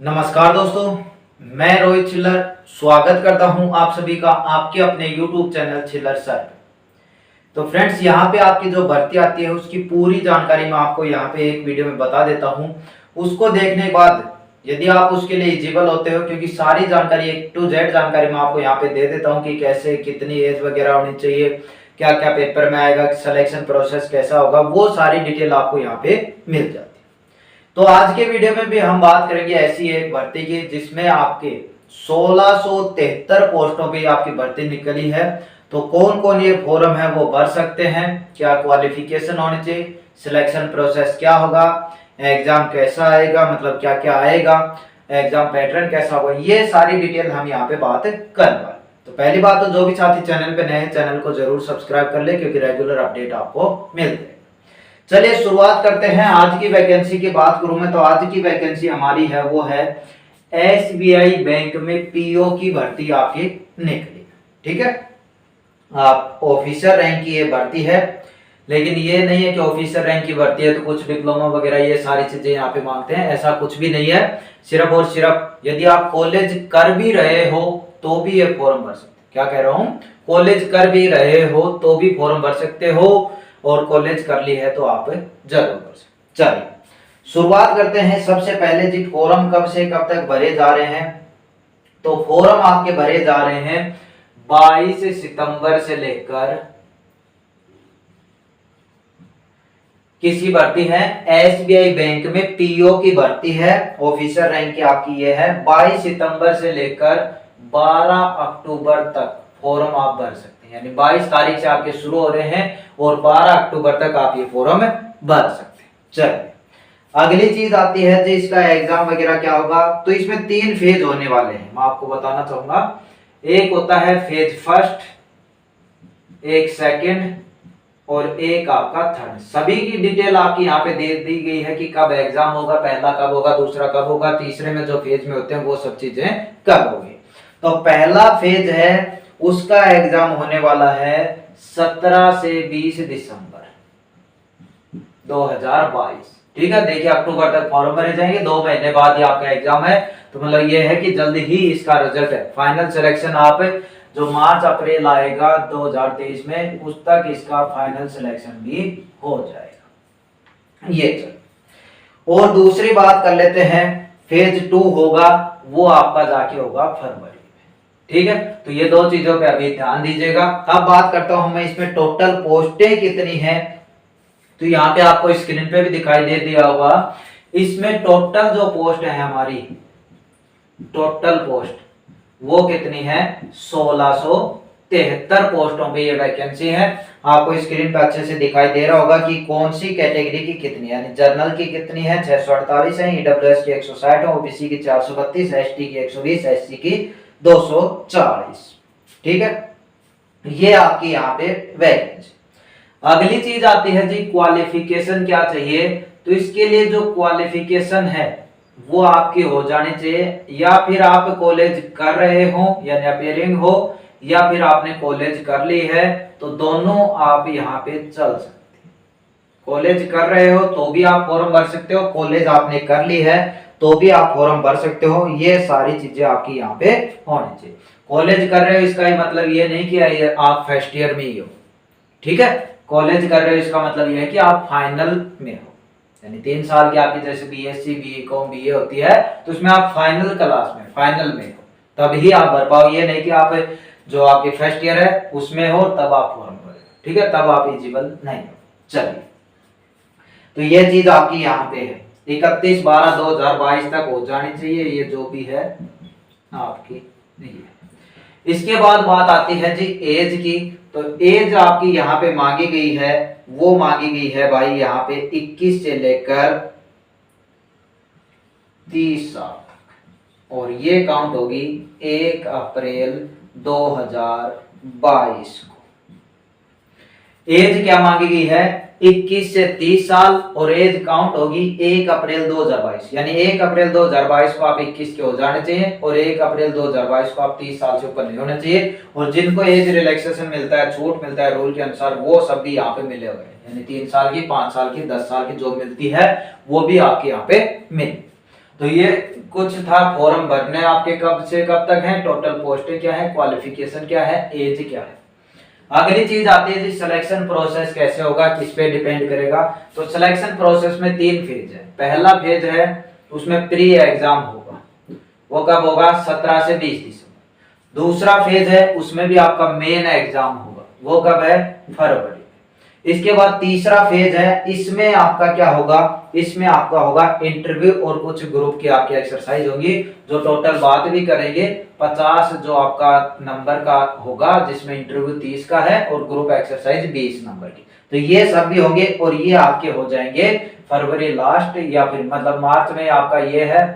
नमस्कार दोस्तों, मैं रोहित छिल्लर स्वागत करता हूं आप सभी का आपके अपने YouTube चैनल छिल्लर सर पे। तो फ्रेंड्स, यहाँ पे आपकी जो भर्ती आती है उसकी पूरी जानकारी मैं आपको यहाँ पे एक वीडियो में बता देता हूँ। उसको देखने के बाद यदि आप उसके लिए एलिजिबल होते हो, क्योंकि सारी जानकारी A to Z जानकारी मैं आपको यहाँ पे दे देता हूँ कि कैसे कितनी एज वगैरह होनी चाहिए, क्या क्या पेपर में आएगा, सिलेक्शन प्रोसेस कैसा होगा, वो सारी डिटेल आपको यहाँ पे मिल जाती है। तो आज के वीडियो में भी हम बात करेंगे ऐसी एक भर्ती की जिसमें आपके 1673 पोस्टों पे आपकी भर्ती निकली है। तो कौन कौन ये फॉर्म है वो भर सकते हैं, क्या क्वालिफिकेशन होनी चाहिए, सिलेक्शन प्रोसेस क्या होगा, एग्जाम कैसा आएगा, मतलब क्या क्या आएगा, एग्जाम पैटर्न कैसा होगा, ये सारी डिटेल हम यहाँ पे बात कर रहे हैं। तो पहली बात तो जो भी साथी चैनल पे नए हैं चैनल को जरूर सब्सक्राइब कर ले, क्योंकि रेगुलर अपडेट आपको मिलते हैं। चलिए शुरुआत करते हैं। आज की वैकेंसी की बात करूं मैं तो आज की वैकेंसी हमारी है वो है SBI बैंक में पीओ की भर्ती आपकी निकली। ठीक है, आप ऑफिसर रैंक की ये भर्ती है, लेकिन ये नहीं है कि ऑफिसर रैंक की भर्ती है तो कुछ डिप्लोमा वगैरह ये सारी चीजें यहाँ पे मांगते हैं, ऐसा कुछ भी नहीं है। सिर्फ और सिर्फ यदि आप कॉलेज कर भी रहे हो तो भी ये फॉर्म भर सकते हैं। क्या कह रहा हूँ, कॉलेज कर भी रहे हो तो भी फॉर्म भर सकते हो, और कॉलेज कर ली है तो आप जरूर कर सकते। चलिए शुरुआत करते हैं। सबसे पहले जी फॉर्म कब से कब तक भरे जा रहे हैं, तो फॉर्म आपके भरे जा रहे हैं 22 सितंबर से लेकर, किसी भर्ती है SBI बैंक में पीओ की भर्ती है, ऑफिसर रैंक की आपकी ये है। 22 सितंबर से लेकर 12 अक्टूबर तक फॉर्म आप भर सकते हैं, यानी 22 तारीख से आपके शुरू हो रहे हैं और 12 अक्टूबर तक आप ये फॉर्म भर सकते हैं। चलिए अगली चीज आती है जी इसका एग्जाम वगैरह क्या होगा। तो इसमें 3 फेज होने वाले हैं, मैं आपको बताना चाहूंगा। एक होता है फेज फर्स्ट, एक सेकंड और एक आपका थर्ड। सभी की डिटेल आपकी यहाँ पे दे दी गई है कि कब एग्जाम होगा, पहला कब होगा, दूसरा कब होगा, तीसरे में जो फेज में होते हैं वो सब चीजें कब होगी। तो पहला फेज है उसका एग्जाम होने वाला है 17 से 20 दिसंबर 2022। ठीक है, देखिए अक्टूबर तक फॉर्म भरे जाएंगे, 2 महीने बाद ही आपका एग्जाम है। तो मतलब ये है कि जल्द ही इसका रिजल्ट है। फाइनल सिलेक्शन आप जो मार्च अप्रैल आएगा 2023 में, उस तक इसका फाइनल सिलेक्शन भी हो जाएगा। ये चलो, और दूसरी बात कर लेते हैं, फेज 2 होगा वो आपका जाके होगा फरवरी में। ठीक है, तो ये 2 चीजों पे अभी ध्यान दीजिएगा। अब बात करता हूं मैं इसमें टोटल पोस्टें कितनी है। तो यहाँ पे आपको स्क्रीन पे भी दिखाई दे दिया होगा। इसमें टोटल जो पोस्ट है हमारी, टोटल पोस्ट वो कितनी है, 1673 पोस्टों पे ये वैकेंसी है। आपको स्क्रीन पे अच्छे से दिखाई दे रहा होगा कि कौन सी कैटेगरी की कितनी है, यानी जनरल की कितनी है 648 है, ईडब्ल्यूएस की 160 है, ओबीसी की 432, एसटी की 120, एससी की 240। ठीक है, ये आपकी यहाँ पे वैकेंसी। अगली चीज आती है जी क्वालिफिकेशन क्या चाहिए। तो इसके लिए जो क्वालिफिकेशन है वो आपकी हो जानी चाहिए, या फिर आप कॉलेज कर रहे हो यानी अपियरिंग हो, या फिर आपने कॉलेज कर ली है, तो दोनों आप यहाँ पे चल सकते हैं। कॉलेज कर रहे हो तो भी आप फॉर्म भर सकते हो, कॉलेज आपने कर ली है तो भी आप फॉर्म भर सकते हो। ये सारी चीजें आपकी यहाँ पे होनी चाहिए। कॉलेज कर रहे हो इसका ही मतलब ये नहीं कि आप फर्स्ट ईयर में ही हो। ठीक है, कॉलेज कर रहे हो इसका मतलब ये है कि आप फाइनल में हो, यानी 3 साल की आपकी जैसे बीएससी बीकॉम बीए होती है, तो उसमें आप फाइनल क्लास में फाइनल में हो, तभी आप भर पाओ। ये नहीं कि आप जो आपकी फर्स्ट ईयर है उसमें हो तब आप फॉर्म भरे, ठीक है, तब आप एलिजिबल नहीं हो। चलिए, तो ये चीज आपकी यहाँ पे है 31/12/2022 तक हो जानी चाहिए, ये जो भी है आपकी ये। इसके बाद बात आती है जी एज की। तो एज आपकी यहाँ पे मांगी गई है, वो मांगी गई है भाई यहाँ पे 21 से लेकर 30 साल तक, और ये काउंट होगी 1 अप्रैल 2022 को। एज क्या मांगी गई है, 21 से 30 साल, और एज काउंट होगी 1 अप्रैल 2022, यानी 1 अप्रैल 2022 को आप 21 के हो जाने चाहिए, और 1 अप्रैल 2022 को आप 30 साल से ऊपर नहीं होने चाहिए। और जिनको एज रिलैक्सेशन मिलता है, छूट मिलता है रूल के अनुसार, वो सब भी यहाँ पे मिले हुए हैं, यानी 3 साल की, 5 साल की, 10 साल की जो मिलती है वो भी आपके यहाँ पे मिले। तो ये कुछ था फॉर्म भरने आपके कब से कब तक है, टोटल पोस्टें क्या है, क्वालिफिकेशन क्या है, एज क्या है। अगली चीज आती है जी सिलेक्शन प्रोसेस कैसे होगा, किस पे डिपेंड करेगा। तो सिलेक्शन प्रोसेस में 3 फेज है। पहला फेज है उसमें प्री एग्जाम होगा, वो कब होगा, 17 से 20 दिसंबर। दूसरा फेज है उसमें भी आपका मेन एग्जाम होगा, वो कब है, फरवरी। इसके बाद तीसरा फेज है, इसमें आपका क्या होगा, इसमें आपका होगा इंटरव्यू और कुछ ग्रुप की आपकी एक्सरसाइज होगी, जो टोटल बात भी करेंगे। 50 जो आपका नंबर का होगा, जिसमें इंटरव्यू 30 का है और ग्रुप एक्सरसाइज 20 नंबर की। तो ये सब भी होंगे और ये आपके हो जाएंगे फरवरी लास्ट या फिर मतलब मार्च में आपका ये है,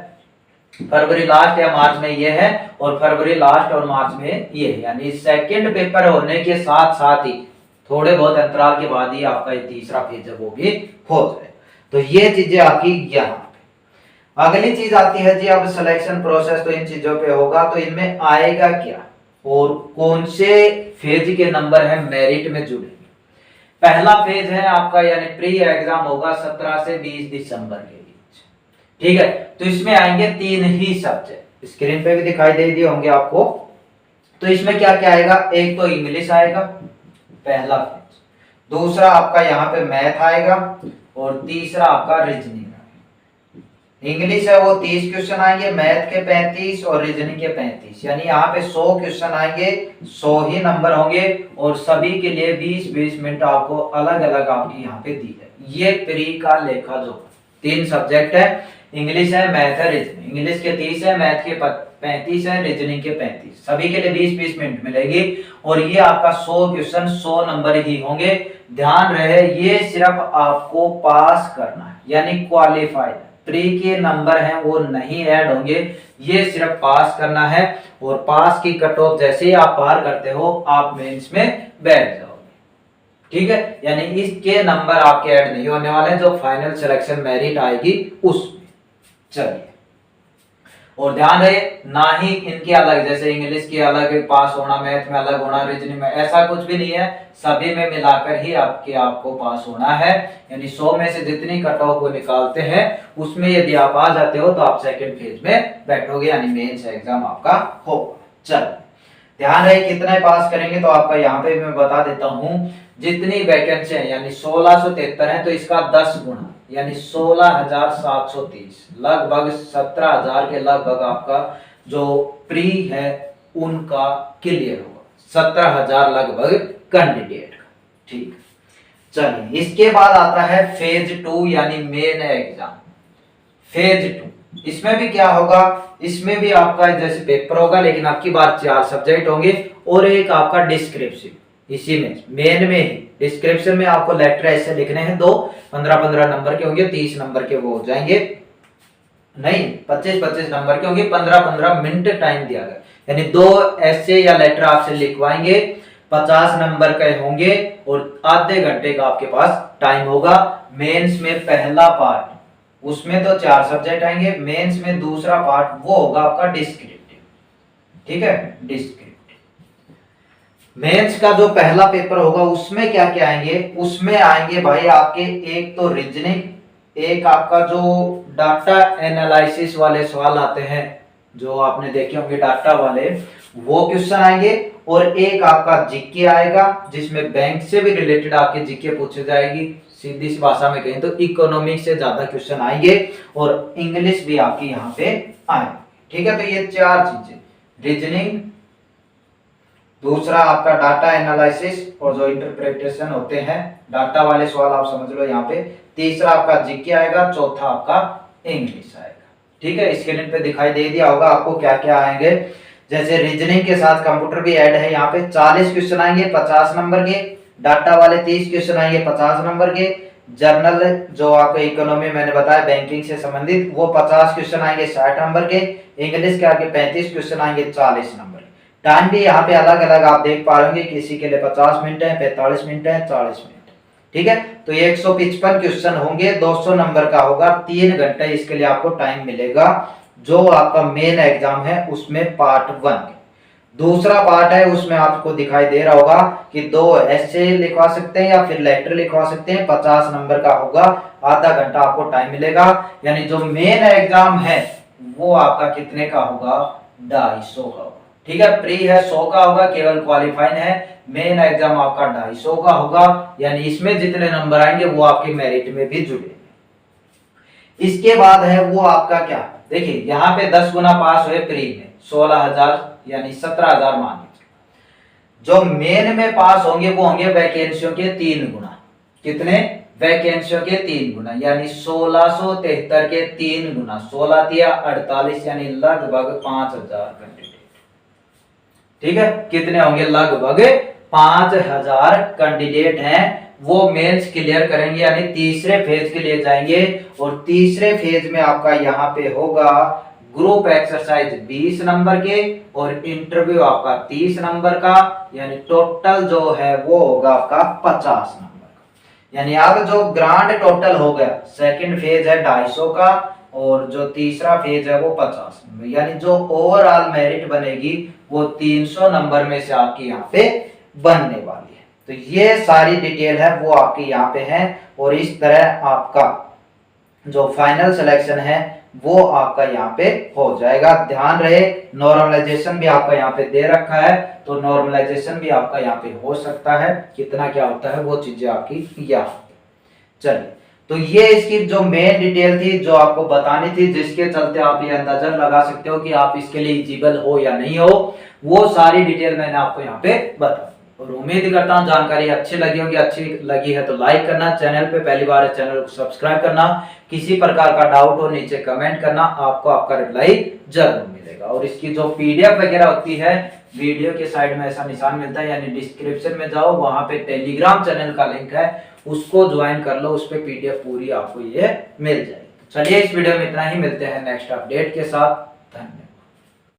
फरवरी लास्ट या मार्च में ये है, और फरवरी लास्ट और मार्च में ये है। यानी सेकंड पेपर होने के साथ साथ ही थोड़े बहुत अंतराल के बाद ही आपका ये तीसरा फेज है वो भी हो जाए। तो ये चीजें आपकी यहाँ पे। अगली चीज आती है जी अब सिलेक्शन प्रोसेस, तो इन चीजों पे होगा। तो इनमें आएगा क्या और कौन से फेज के नंबर है मेरिट में जुड़ेंगे। पहला फेज है आपका यानी प्री एग्जाम होगा 17 से 20 दिसंबर के बीच, ठीक है। तो इसमें आएंगे 3 ही सब्जेक्ट, स्क्रीन पे भी दिखाई दे दिए होंगे आपको। तो इसमें क्या क्या आएगा, एक तो इंग्लिश आएगा पहला फेज, दूसरा आपका यहाँ पे मैथ आएगा और तीसरा आपका रीजनिंग आएगा। इंग्लिश है वो 30 क्वेश्चन आएंगे, मैथ के 35 और रीजनिंग के 35, यानी यहाँ पे 100 क्वेश्चन आएंगे, 100 ही नंबर होंगे और सभी के लिए 20-20 मिनट आपको अलग अलग आपकी यहाँ पे दी है। ये प्री का लेखा जो 3 सब्जेक्ट है, इंग्लिश है, मैथ है, रीजनिंग। इंग्लिश के 30 है, मैथ के 35 है, रीजनिंग के 35, सभी के लिए 20-20 मिनट मिलेगी और ये आपका 100 क्वेश्चन 100 नंबर ही होंगे। ध्यान रहे ये सिर्फ आपको पास करना है, यानी क्वालिफाइड। प्री के नंबर हैं वो नहीं ऐड होंगे, ये सिर्फ पास करना है और पास की कट ऑफ जैसे ही आप पार करते हो आप मेंस में बैठ जाओगे, ठीक है। यानी इसके नंबर आपके ऐड नहीं होने वाले, जो फाइनल सिलेक्शन मेरिट आएगी उसमें। चलिए, और ध्यान रहे ना ही इनके अलग, जैसे इंग्लिश की अलग पास होना, मैथ में अलग होना, रीजनिंग में, ऐसा कुछ भी नहीं है। सभी में मिलाकर ही आपको पास होना है। यानी 100 में से जितनी कट ऑफ को निकालते हैं उसमें यदि आप आ जाते हो तो आप सेकंड फेज में बैठोगे, यानी मेंस एग्जाम आपका होगा। चलो ध्यान रहे कितने पास करेंगे, तो आपका यहाँ पे मैं बता देता हूँ। जितनी वैकेंसी है यानी 1673 है, तो इसका 10 गुना यानी 16,730, लगभग 17,000 के लगभग आपका जो प्री है उनका क्लियर होगा, 17,000 लगभग कैंडिडेट का, ठीक। चलिए, इसके बाद आता है फेज 2 यानी मेन एग्जाम। फेज 2 इसमें भी क्या होगा, इसमें भी आपका जैसे पेपर होगा, लेकिन आपकी बार 4 सब्जेक्ट होंगे और एक आपका डिस्क्रिप्शन। इसी में मेन में ही डिस्क्रिप्शन में आपको लेटर ऐसे लिखने हैं, 2 15-15 नंबर के होंगे, 30 नंबर के वो हो जाएंगे, नहीं 25-25 नंबर के होंगे, 15-15 मिनट टाइम दिया गया। यानी 2 ऐसे या लेटर आपसे लिखवाएंगे, 50 नंबर के होंगे और आधे घंटे का आपके पास टाइम होगा। मेंस में पहला पार्ट, उसमें तो 4 सब्जेक्ट आएंगे, मेंस में दूसरा पार्ट वो होगा आपका डिस्क्रिप्टिव, ठीक है। डिस्क्रिप्टिव मेंस का जो पहला पेपर होगा उसमें क्या क्या आएंगे, उसमें आएंगे भाई आपके एक तो रीजनिंग, एक आपका जो डाटा एनालिसिस वाले सवाल आते हैं जो आपने देखे होंगे डाटा वाले, वो क्वेश्चन आएंगे, और एक आपका जीके आएगा जिसमें बैंक से भी रिलेटेड आपके जीके पूछे जाएगी। सीधी सी भाषा में कहें तो इकोनॉमिक्स से ज्यादा क्वेश्चन आएंगे और इंग्लिश भी आपकी यहाँ पे आएगी, ठीक है। तो ये 4 चीजें, रीजनिंग, दूसरा आपका डाटा एनालिसिस और जो इंटरप्रिटेशन होते हैं डाटा वाले सवाल आप समझ लो यहाँ पे, तीसरा आपका जीके आएगा, चौथा आपका इंग्लिश आएगा, ठीक है। स्क्रीन पे दिखाई दे दिया होगा आपको क्या क्या आएंगे। जैसे रीजनिंग के साथ कंप्यूटर भी ऐड है, यहाँ पे 40 क्वेश्चन आएंगे 50 नंबर के, डाटा वाले 30 क्वेश्चन आएंगे 50 नंबर के, जर्नल जो आपको इकोनॉमी मैंने बताया बैंकिंग से संबंधित वो 50 क्वेश्चन आएंगे 60 नंबर के, इंग्लिश के आगे 35 क्वेश्चन आएंगे 40 नंबर। टाइम भी यहाँ पे अलग अलग आप देख पा रहे होंगे, किसी के लिए 50 मिनट है, 45 मिनट है, 40 मिनट, ठीक है। तो ये 155 क्वेश्चन होंगे, 200 नंबर का होगा, 3 घंटे इसके लिए आपको टाइम मिलेगा, जो आपका मेन एग्जाम है उसमें पार्ट 1। दूसरा पार्ट है उसमें आपको दिखाई दे रहा होगा कि 2 ऐसे लिखवा सकते हैं या फिर लेटर लिखवा सकते हैं, 50 नंबर का होगा, आधा घंटा आपको टाइम मिलेगा। यानी जो मेन एग्जाम है वो आपका कितने का होगा, 250 का होगा। ठीक है, प्री है 100 का होगा, केवल क्वालिफाइंग है, मेन एग्जाम आपका 250 का होगा। यानी इसमें जितने नंबर आएंगे वो आपके मेरिट में भी जुड़ेंगे। इसके बाद है वो आपका क्या, देखिए यहाँ पे 10 गुना पास हुए प्री में 16,000 यानी 17,000 मान लीजिए। जो मेन में पास होंगे वो होंगे वैकेंसियों के 3 गुना। कितने, वैकेंसियों के 3 गुना, यानी 1673 के 3 गुना, 16 तिया 48 यानी लगभग 5,000 कैंडिडेट। ठीक है, कितने होंगे, लगभग 5,000 कैंडिडेट हैं वो मेंस क्लियर करेंगे, यानी तीसरे फेज के लिए जाएंगे। और तीसरे फेज में आपका यहाँ पे होगा ग्रुप एक्सरसाइज 20 नंबर के और इंटरव्यू आपका 30 नंबर का, यानी टोटल जो है वो होगा आपका 50 नंबर का। यानी अब जो ग्रांड टोटल हो गया, सेकंड फेज है 250 का और जो तीसरा फेज है वो 50 नंबर, यानी जो ओवरऑल मेरिट बनेगी वो 300 नंबर में से आपकी यहाँ पे बनने वाली है। तो ये सारी डिटेल है वो आपकी यहाँ पे है। और इस तरह आपका जो फाइनल सिलेक्शन है वो आपका यहाँ पे हो जाएगा। ध्यान रहे नॉर्मलाइजेशन भी आपका यहाँ पे दे रखा है, तो नॉर्मलाइजेशन भी आपका यहाँ पे हो सकता है, कितना क्या होता है वो चीजें आपकी यहाँ। चलिए, तो ये इसकी जो मेन डिटेल थी जो आपको बतानी थी, जिसके चलते आप ये अंदाजा लगा सकते हो कि आप इसके लिए एलिजिबल हो या नहीं हो, वो सारी डिटेल मैंने आपको यहाँ पे बता। और उम्मीद करता हूँ जानकारी अच्छी लगी होगी। अच्छी लगी है तो लाइक करना, चैनल पे पहली बार है चैनल को सब्सक्राइब करना, किसी प्रकार का डाउट हो नीचे कमेंट करना, आपको आपका रिप्लाई जरूर मिलेगा। और इसकी जो पीडीएफ वगैरह होती है, वीडियो के साइड में ऐसा निशान मिलता है, यानी डिस्क्रिप्शन में जाओ, वहां पे टेलीग्राम चैनल का लिंक है, उसको ज्वाइन कर लो, उस पर पीडीएफ पूरी आपको ये मिल जाएगी। चलिए, इस वीडियो में इतना ही, मिलते हैं नेक्स्ट अपडेट के साथ। धन्यवाद।